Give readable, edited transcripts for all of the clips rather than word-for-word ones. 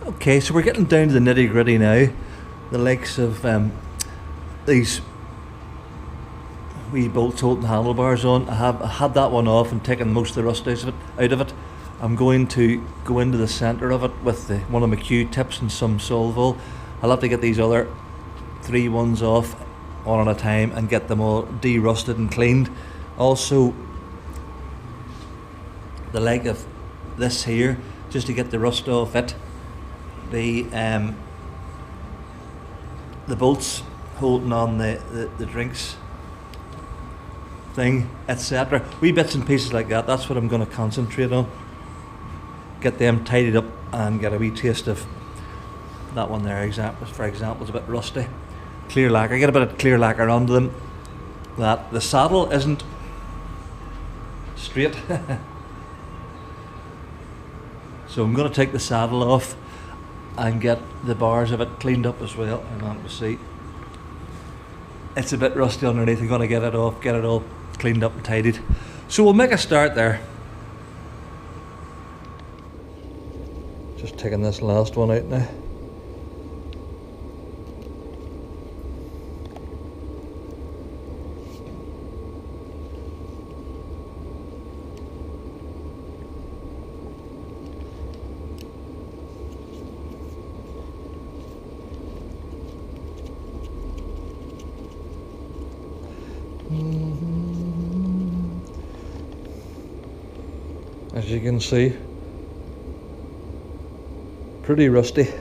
Okay, so we're getting down to the nitty gritty now. The likes of these wee bolts holding handlebars on. I had that one off and taken most of the rust out of it. I'm going to go into the centre of it with one of my Q-tips and some Solvol. I'll have to get these other 3 ones off one at a time and get them all de-rusted and cleaned. Also, the leg of this here, just to get the rust off it. The bolts holding on the drinks thing, etc. Wee bits and pieces like that, that's what I'm going to concentrate on. Get them tidied up and get a wee taste of that one there, for example, is a bit rusty. Clear lacquer, get a bit of clear lacquer onto them. That the saddle isn't straight. So I'm going to take the saddle off and get the bars of it cleaned up as well. Hang on to see. It's a bit rusty underneath. I'm going to get it off, get it all cleaned up and tidied. So we'll make a start there. Just taking this last one out now. As you can see, pretty rusty.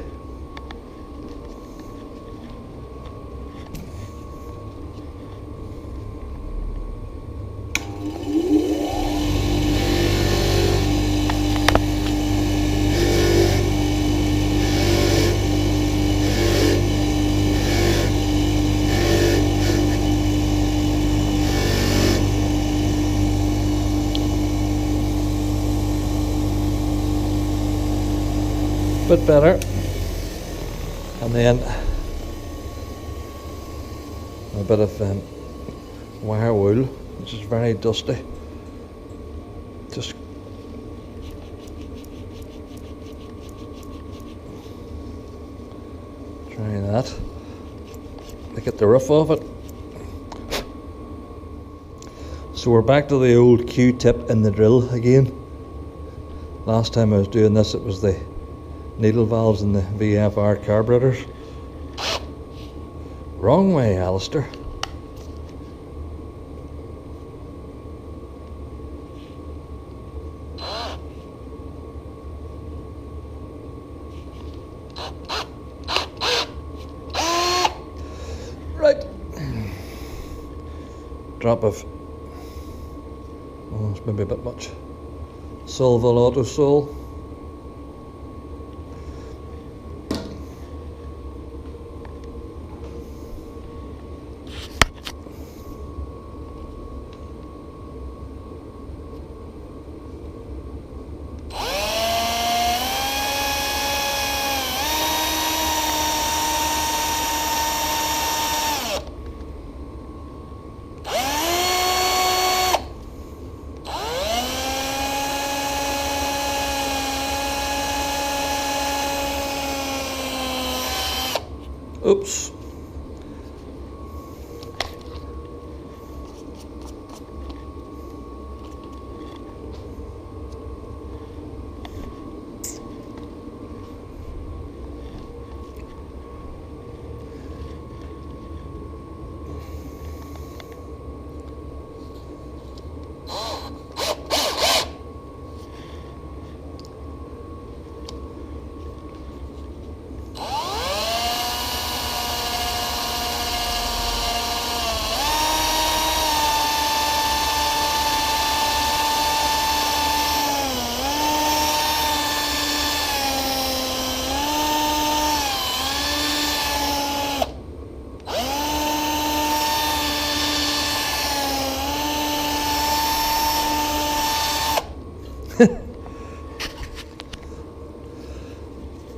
Bit better, and then a bit of wire wool, which is very dusty. Just try that to get the rough off it. So we're back to the old Q-tip in the drill again. Last time I was doing this, it was the needle valves and the VFR carburetors. Wrong way, Alistair. Right. Drop of, oh, it's maybe a bit much. Solvol Auto Sol. Oops.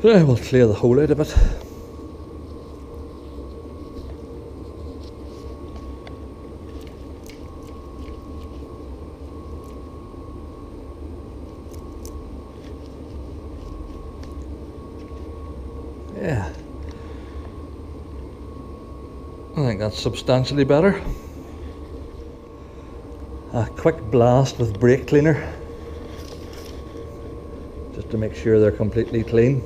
Right, we'll clear the hole out a bit. Yeah, I think that's substantially better. A quick blast with brake cleaner just to make sure they're completely clean.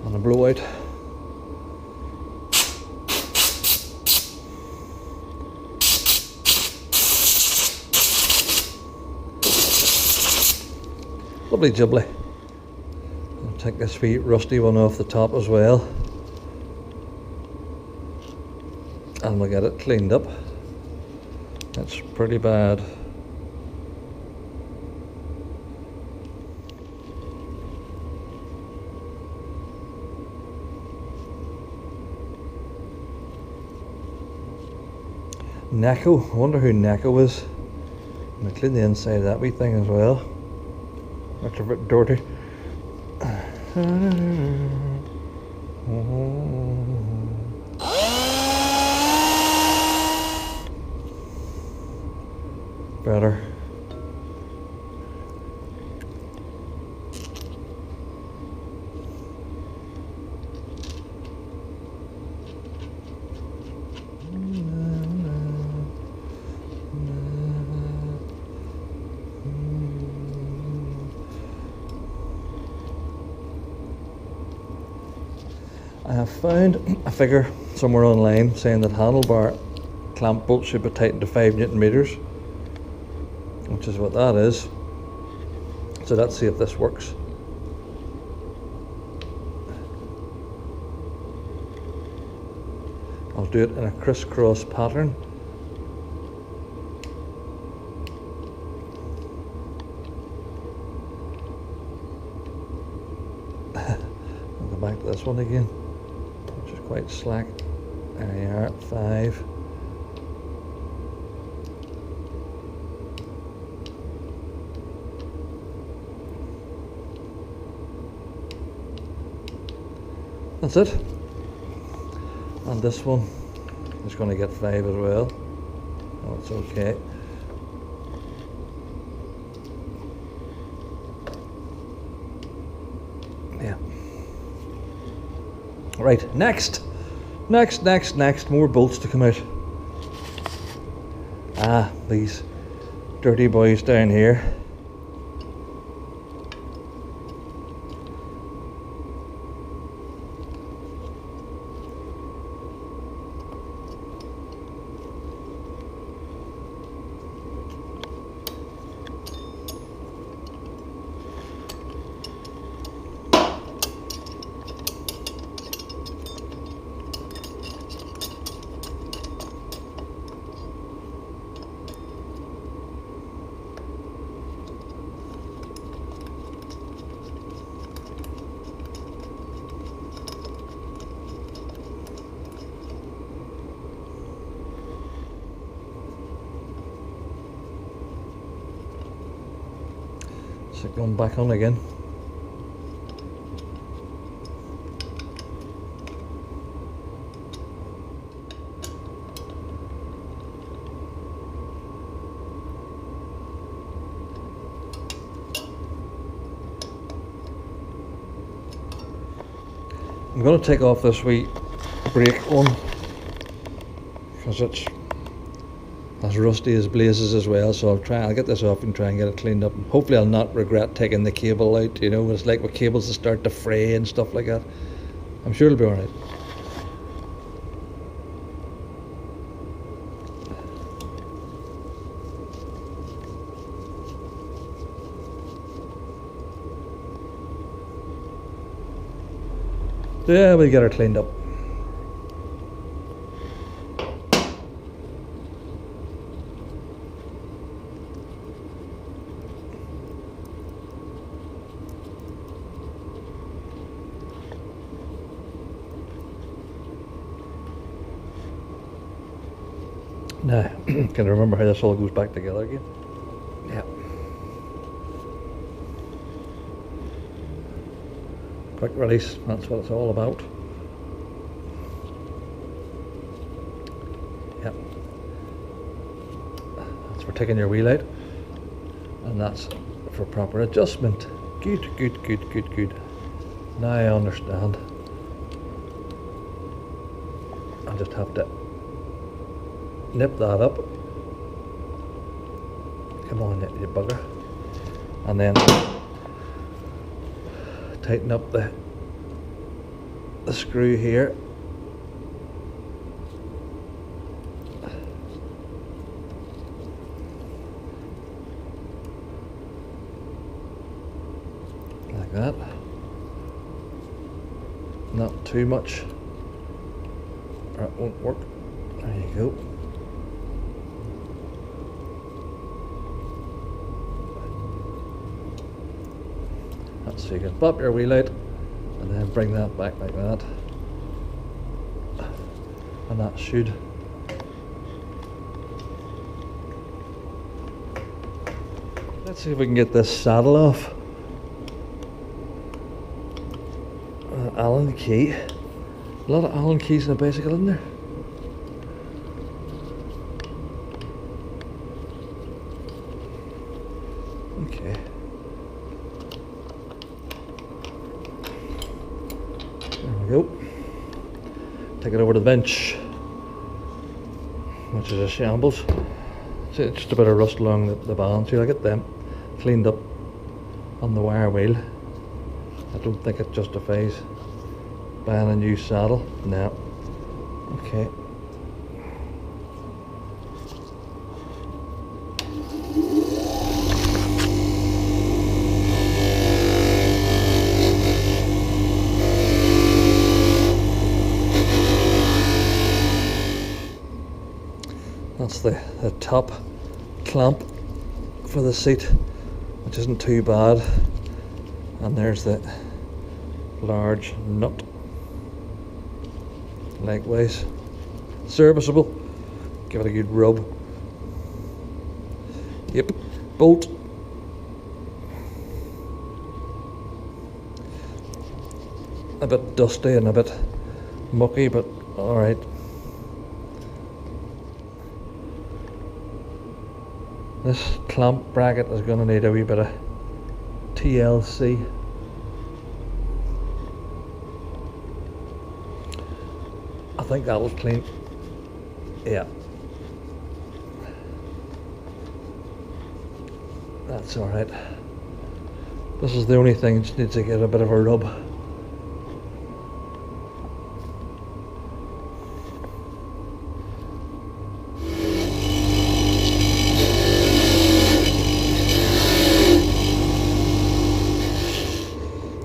And a blowout. Lovely jubbly. I'll take this wee rusty one off the top as well, and we'll get it cleaned up. It's pretty bad. Neko, I wonder who Neko is. I'm gonna clean the inside of that wee thing as well. That's a bit dirty. Better. I have found a figure somewhere online saying that handlebar clamp bolts should be tightened to 5 Newton meters, which is what that is. So let's see if this works. I'll do it in a crisscross pattern. I'll go back to this one again, which is quite slack. There you are, 5. That's it. And this one is going to get 5 as well. Oh, it's okay. Yeah. Right, next, more bolts to come out. Ah, these dirty boys down here. So going back on again. I'm going to take off this wee brake one because it's as rusty as blazes as well, so I'll get this off and try and get it cleaned up. Hopefully I'll not regret taking the cable out, you know, it's like with cables that start to fray and stuff like that. I'm sure it'll be alright. Yeah, we'll get her cleaned up. Now, can I remember how this all goes back together again? Yeah. quick release, that's what it's all about. Yep. That's for taking your wheel out, and that's for proper adjustment. Good, good, good, good, good. Now I understand. I just have to nip that up. Come on, you bugger. And then tighten up the screw here. Like that. Not too much, or it won't work. There you go. So you can pop your wheel out and then bring that back like that, and that should let's see if we can get this saddle off. Allen key, a lot of Allen keys in the bicycle, isn't there? Okay. There we go. Take it over to the bench, which is a shambles. See, it's just a bit of rust along the bands here. I get them cleaned up on the wire wheel. I don't think it justifies buying a new saddle. No. Okay. That's the top clamp for the seat, which isn't too bad. And there's the large nut. Likewise, serviceable. Give it a good rub. Yep, bolt. A bit dusty and a bit mucky, but alright. This clamp bracket is going to need a wee bit of TLC. I think that was clean. Yeah. That's alright. This is the only thing that needs to get a bit of a rub.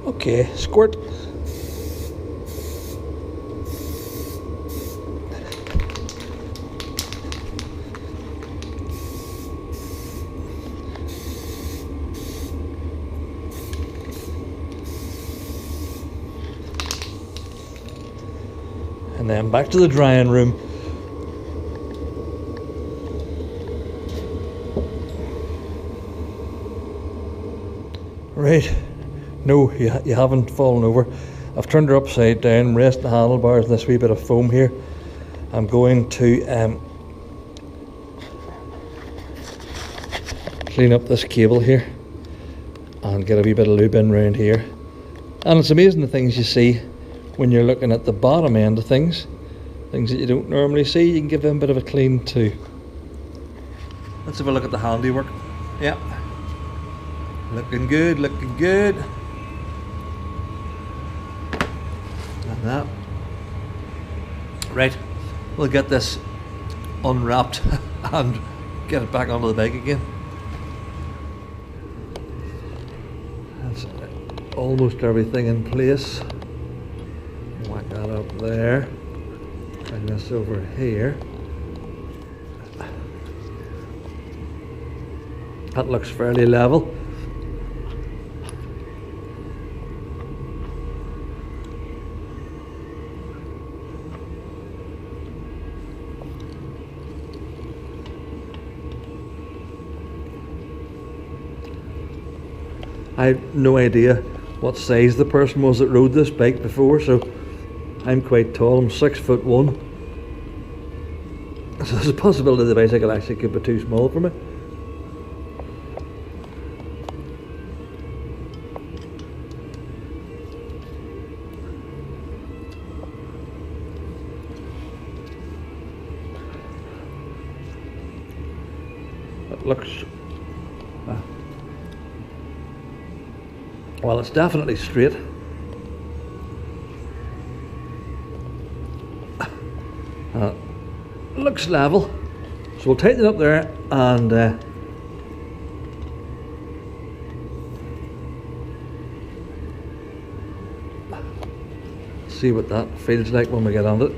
Okay, squirt. And then back to the drying room. Right. No, you haven't fallen over. I've turned her upside down, rest the handlebars, and this wee bit of foam here. I'm going to clean up this cable here and get a wee bit of lube in around here. And it's amazing the things you see when you're looking at the bottom end of things that you don't normally see. You can give them a bit of a clean too. Let's have a look at the handiwork. Yeah, looking good, looking good. And that. Right, we'll get this unwrapped and get it back onto the bike again. That's almost everything in place. Whack that up there. Bring this over here. That looks fairly level. I have no idea what size the person was that rode this bike before. So I'm quite tall, I'm 6'1". So there's a possibility the bicycle actually could be too small for me. It looks... well, it's definitely straight. Looks level, so we'll tighten it up there and see what that feels like when we get on it.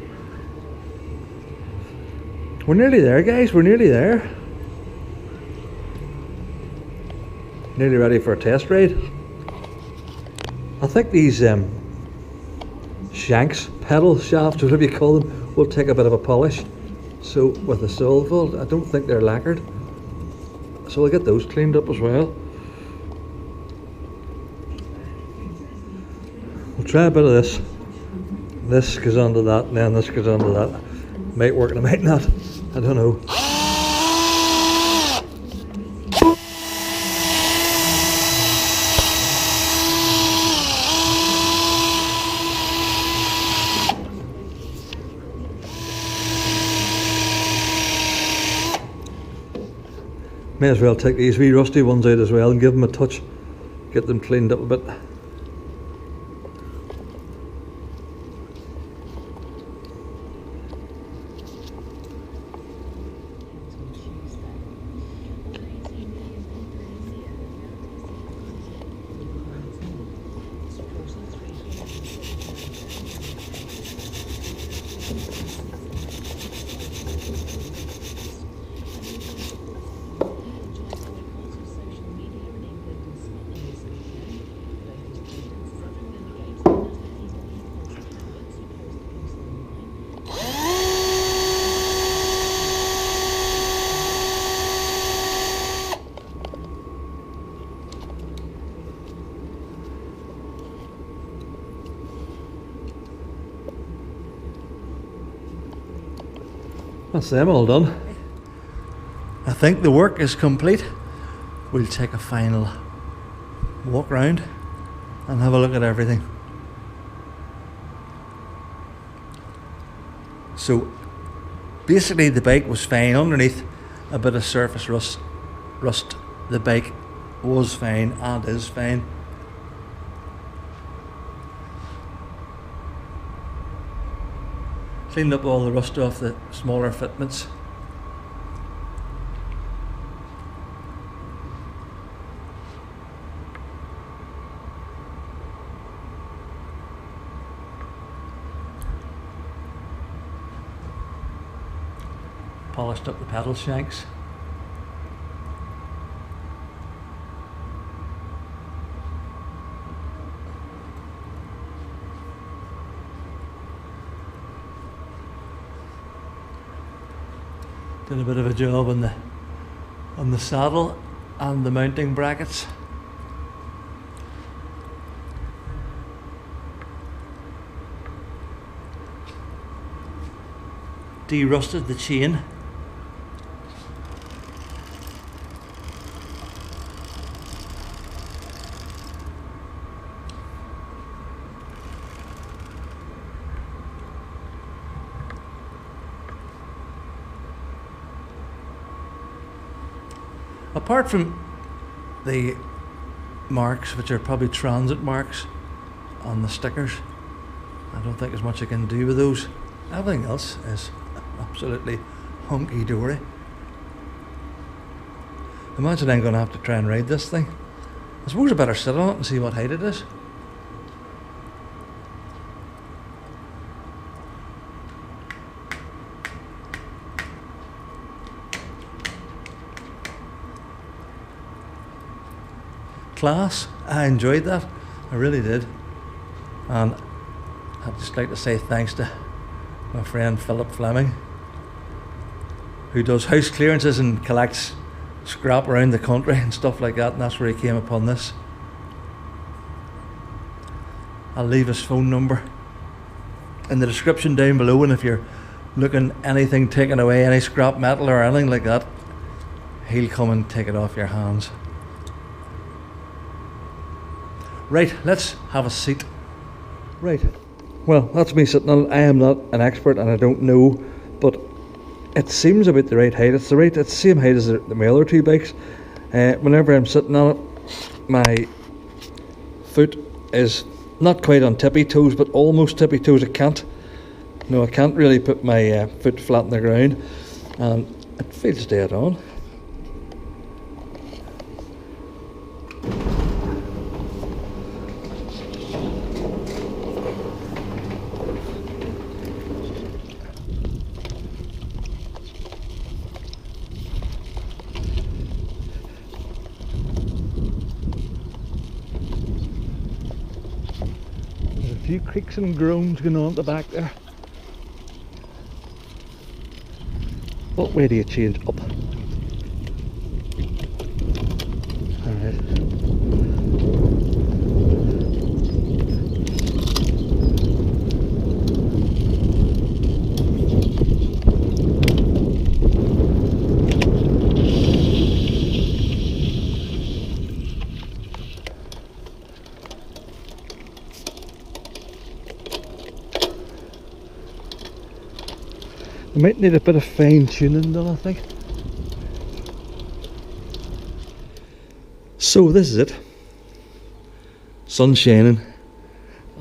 We're nearly there, guys, we're nearly there. Nearly ready for a test ride. I think these shanks, pedal shafts, whatever you call them, will take a bit of a polish. So with the sole vault, I don't think they're lacquered. So we'll get those cleaned up as well. We'll try a bit of this. This goes onto that, and then this goes onto that. Might work and it might not. I don't know. May as well take these wee rusty ones out as well and give them a touch, get them cleaned up a bit. That's them all done. I think the work is complete. We'll take a final walk round and have a look at everything. So basically the bike was fine. Underneath a bit of surface rust. The bike was fine and is fine. Cleaned up all the rust off the smaller fitments. Polished up the pedal shanks. Did a bit of a job on the saddle and the mounting brackets. De-rusted the chain. Apart from the marks, which are probably transit marks on the stickers, I don't think there's much I can do with those. Everything else is absolutely hunky-dory. Imagine I'm going to have to try and ride this thing. I suppose I better sit on it and see what height it is. Class. I enjoyed that. I really did. And I'd just like to say thanks to my friend Philip Fleming, who does house clearances and collects scrap around the country and stuff like that, and that's where he came upon this. I'll leave his phone number in the description down below, and if you're looking anything taken away, any scrap metal or anything like that, he'll come and take it off your hands. Right, let's have a seat. Right, well, that's me sitting on it. I am not an expert and I don't know, but it seems about the right height. It's the same height as my other two bikes. Whenever I'm sitting on it, my foot is not quite on tippy toes, but almost tippy toes. I can't really put my foot flat on the ground, and it feels dead on. There's a few creaks and groans going on at the back there. What way do you change up? Alright. I might need a bit of fine tuning done, I think. So this is it. Sun's shining.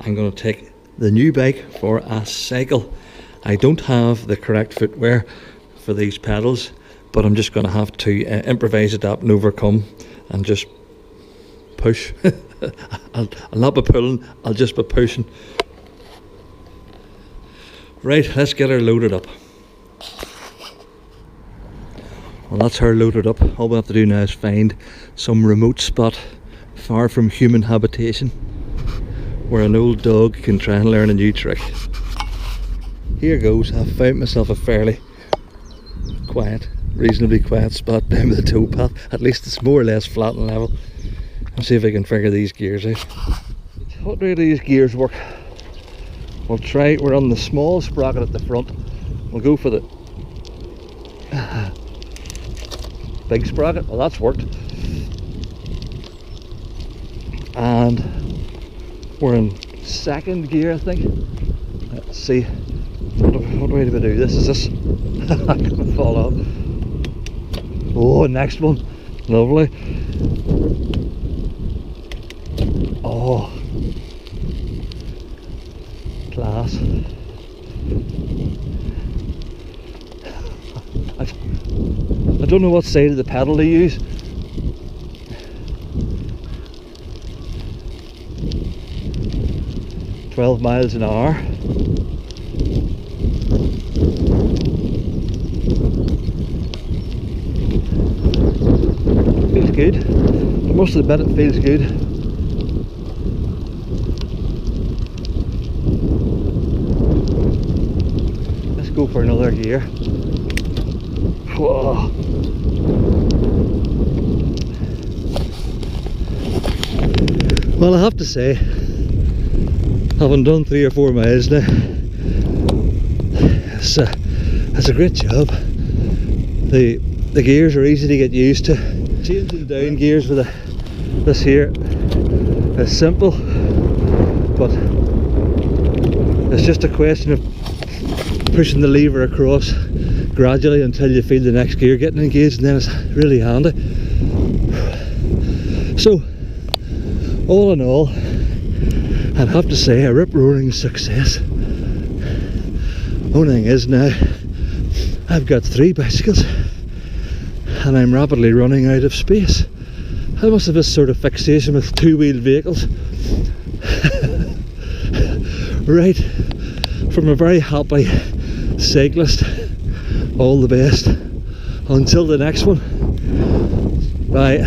I'm going to take the new bike for a cycle. I don't have the correct footwear for these pedals, but I'm just going to have to improvise, adapt and overcome and just push. I'll not be pulling, I'll just be pushing. Right, let's get her loaded up. Well, that's her loaded up. All we have to do now is find some remote spot far from human habitation where an old dog can try and learn a new trick. Here goes. I've found myself a fairly quiet, reasonably quiet spot down by the towpath. At least it's more or less flat and level. I'll see if I can figure these gears out. What way do these gears work? We'll try, we're on the small sprocket at the front. We'll go for the big sprocket. Well, that's worked. And we're in second gear, I think. Let's see. What way do we do this? Is this? I'm gonna fall off. Oh, next one. Lovely. Oh, class. I don't know what side of the pedal to use. "12 miles an hour. Feels good. For most of the bit it feels good. Let's go for another gear. Whoa. Well, I have to say, having done 3 or 4 miles now, it's a great job. The gears are easy to get used to. Changing down gears with this here is simple, but it's just a question of pushing the lever across gradually until you feel the next gear getting engaged, and then it's really handy. So, all in all, I'd have to say a rip-roaring success. Only thing is now, I've got 3 bicycles and I'm rapidly running out of space. I must have this sort of fixation with 2-wheeled vehicles. Right, from a very happy cyclist, all the best until the next one. Bye.